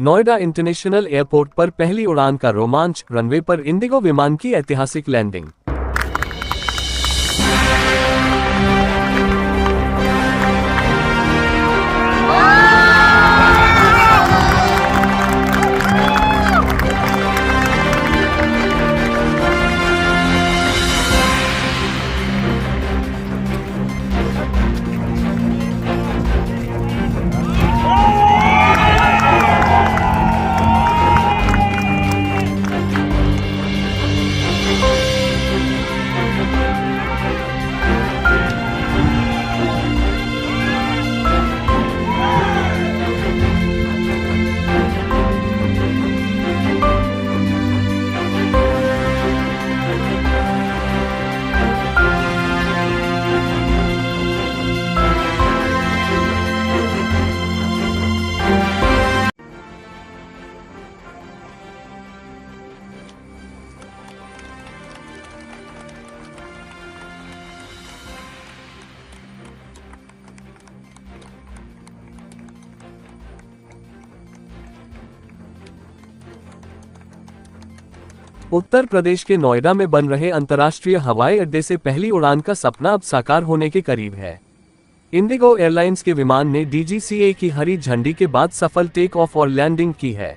Noida international airport पर पहली उड़ान का रोमांच, रनवे पर इंडिगो विमान की ऐतिहासिक लैंडिंग। उत्तर प्रदेश के नोएडा में बन रहे अंतर्राष्ट्रीय हवाई अड्डे से पहली उड़ान का सपना अब साकार होने के करीब है। इंडिगो एयरलाइंस के विमान ने डीजीसीए की हरी झंडी के बाद सफल टेक ऑफ और लैंडिंग की है।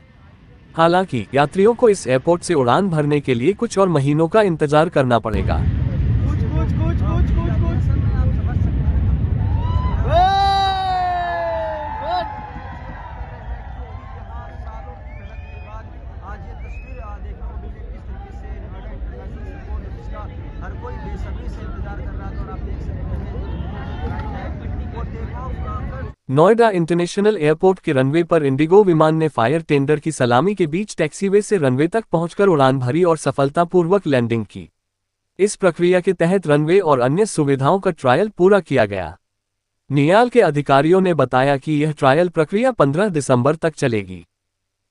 हालांकि यात्रियों को इस एयरपोर्ट से उड़ान भरने के लिए कुछ और महीनों का इंतजार करना पड़ेगा। हर कोई बेसब्री से इंतजार कर रहा था और आप देख सकते हैं वो take off. Noida international airport के रनवे पर इंडिगो विमान ने फायर टेंडर की सलामी के बीच टैक्सीवे से रनवे तक पहुंचकर उड़ान भरी और सफलतापूर्वक लैंडिंग की। इस प्रक्रिया के तहत रनवे और अन्य सुविधाओं का ट्रायल पूरा किया गया। नियाल के अधिकारियों ने बताया कि यह ट्रायल प्रक्रिया 15 दिसंबर तक चलेगी।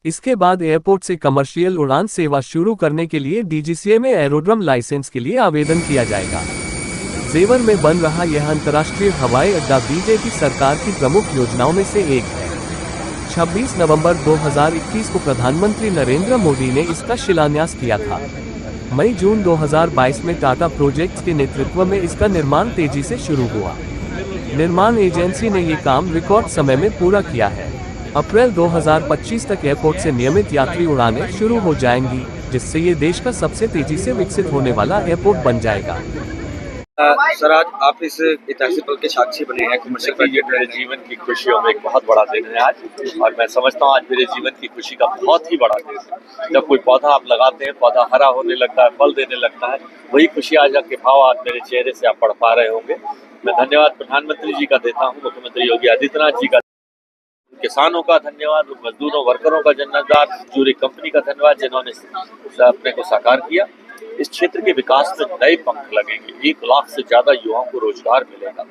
इसके बाद एयरपोर्ट से कमर्शियल उड़ान सेवा शुरू करने के लिए डीजीसीए में एरोड्रम लाइसेंस के लिए आवेदन किया जाएगा। जेवर में बन रहा यह अंतर्राष्ट्रीय हवाई अड्डा बीजेपी सरकार की प्रमुख योजनाओं में से एक है। 26 नवंबर 2021 को प्रधानमंत्री नरेंद्र मोदी ने इसका शिलान्यास किया था। मई-जून 2022 में टाटा प्रोजेक्ट्स के नेतृत्व में इसका निर्माण तेजी से शुरू हुआ। निर्माण एजेंसी ने ये काम रिकॉर्ड समय में पूरा किया है। अप्रैल 2025 तक एयरपोर्ट से नियमित यात्री उड़ानें शुरू हो जाएंगी, जिससे ये देश का सबसे तेजी से विकसित होने वाला एयरपोर्ट बन जाएगा। सर, आज आप इस ऐतिहासिक पल के साक्षी बने हैं। ये मेरे जीवन की खुशियों में एक बहुत बड़ा दिन है आज, और मैं समझता हूँ आज मेरे जीवन की खुशी का बहुत ही बड़ा दिन है। जब कोई पौधा आप लगाते हैं, पौधा हरा होने लगता है, फल देने लगता है, वही खुशी आज के भाव आज मेरे चेहरे से आप पढ़ पा रहे होंगे। मैं धन्यवाद प्रधानमंत्री जी का देता हूँ, मुख्यमंत्री योगी आदित्यनाथ जी का, किसानों का धन्यवाद, मजदूरों वर्करों का धन्यवाद, जूरी कंपनी का धन्यवाद जिन्होंने अपने को साकार किया। इस क्षेत्र के विकास में नए पंख लगेंगे, 1 लाख से ज्यादा युवाओं को रोजगार मिलेगा।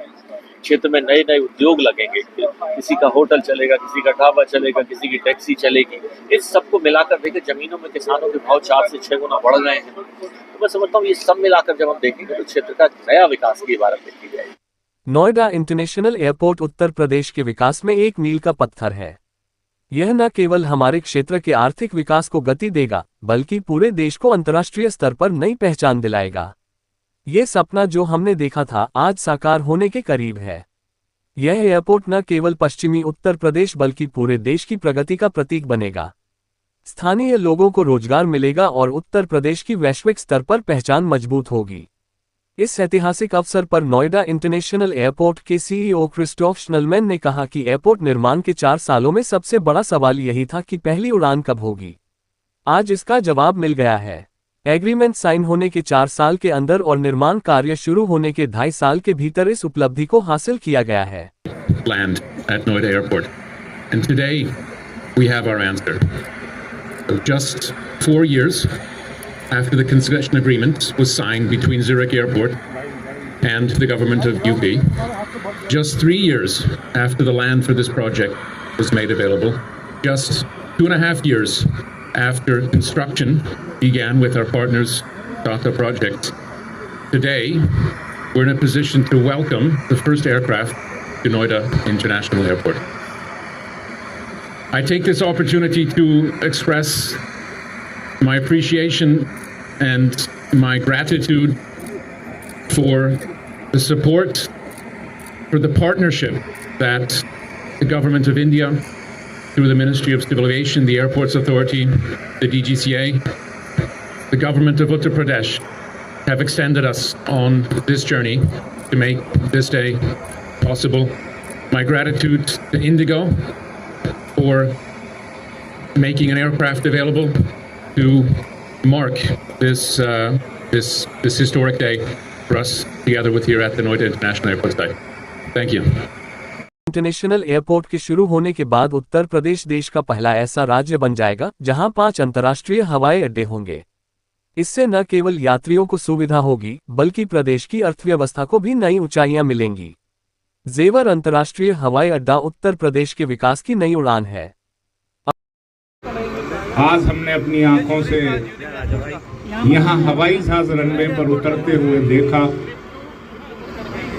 क्षेत्र में नए नए उद्योग लगेंगे, किसी का होटल चलेगा, किसी का ढाबा चलेगा, किसी की टैक्सी चलेगी। इस सबको मिलाकर देखें, जमीनों में किसानों के भाव 4 से 6 गुना बढ़ गए हैं। तो मैं समझता हूँ ये सब मिलाकर जब हम देखेंगे तो क्षेत्र का नया विकास की इबारत देखी जाएगी। नोएडा इंटरनेशनल एयरपोर्ट उत्तर प्रदेश के विकास में एक मील का पत्थर है। यह न केवल हमारे क्षेत्र के आर्थिक विकास को गति देगा, बल्कि पूरे देश को अंतर्राष्ट्रीय स्तर पर नई पहचान दिलाएगा। ये सपना जो हमने देखा था, आज साकार होने के करीब है। यह एयरपोर्ट न केवल पश्चिमी उत्तर प्रदेश बल्कि पूरे देश की प्रगति का प्रतीक बनेगा। स्थानीय लोगों को रोजगार मिलेगा और उत्तर प्रदेश की वैश्विक स्तर पर पहचान मजबूत होगी। इस ऐतिहासिक अवसर पर नोएडा इंटरनेशनल एयरपोर्ट के सीईओ क्रिस्टोफ श्नलमैन ने कहा कि एयरपोर्ट निर्माण के 4 सालों में सबसे बड़ा सवाल यही था कि पहली उड़ान कब होगी। आज इसका जवाब मिल गया है। एग्रीमेंट साइन होने के 4 साल के अंदर और निर्माण कार्य शुरू होने के 2.5 साल के भीतर इस उपलब्धि को हासिल किया गया है। Land at Noida Airport, and today we have our answer. Just 4 years after the concession agreement was signed between Zurich Airport and the government of UP, just 3 years after the land for this project was made available, just 2.5 years after construction began with our partners Tata Projects, today we're in a position to welcome the first aircraft to Noida International Airport. I take this opportunity to express my appreciation and my gratitude for the support, for the partnership that the Government of India, through the Ministry of Civil Aviation, the Airports Authority, the DGCA, the Government of Uttar Pradesh, have extended us on this journey to make this day possible. My gratitude to Indigo for making an aircraft available to mark this historic day for us together with here at the Noida International Airport site. Thank you. International airport के शुरू होने के बाद उत्तर प्रदेश देश का पहला ऐसा राज्य बन जाएगा जहां 5 अंतर्राष्ट्रीय हवाई अड्डे होंगे। इससे न केवल यात्रियों को सुविधा होगी बल्कि प्रदेश की अर्थव्यवस्था को भी नई ऊंचाइयां मिलेंगी। जेवर अंतर्राष्ट्रीय हवाई अड्डा उत्तर प्रदेश के विकास की नई उड़ान है। आज हमने अपनी आंखों से यहाँ हवाई जहाज रनवे पर उतरते हुए देखा।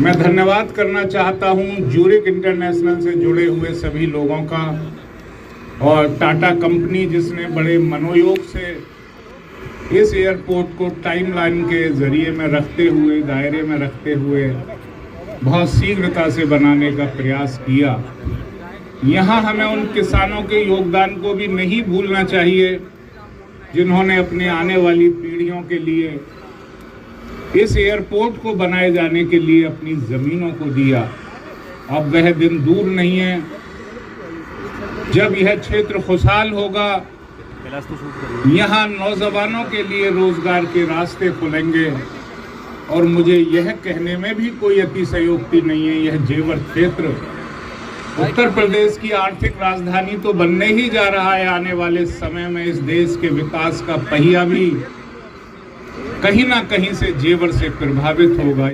मैं धन्यवाद करना चाहता हूँ ज्यूरिक इंटरनेशनल से जुड़े हुए सभी लोगों का और टाटा कंपनी जिसने बड़े मनोयोग से इस एयरपोर्ट को टाइमलाइन के जरिए में रखते हुए, दायरे में रखते हुए बहुत शीघ्रता से बनाने का प्रयास किया। यहाँ हमें उन किसानों के योगदान को भी नहीं भूलना चाहिए जिन्होंने अपने आने वाली पीढ़ियों के लिए इस एयरपोर्ट को बनाए जाने के लिए अपनी ज़मीनों को दिया। अब वह दिन दूर नहीं है जब यह क्षेत्र खुशहाल होगा। यहाँ नौजवानों के लिए रोजगार के रास्ते खुलेंगे और मुझे यह कहने में भी कोई अतिशयोक्ति नहीं है, यह जेवर क्षेत्र उत्तर प्रदेश की आर्थिक राजधानी तो बनने ही जा रहा है। आने वाले समय में इस देश के विकास का पहिया भी कहीं ना कहीं से जेवर से प्रभावित होगा।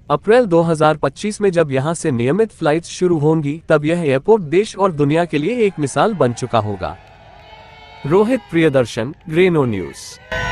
अप्रैल 2025 में जब यहां से नियमित फ्लाइट्स शुरू होंगी तब यह एयरपोर्ट देश और दुनिया के लिए एक मिसाल बन चुका होगा। रोहित प्रियदर्शन, ग्रेनो न्यूज़।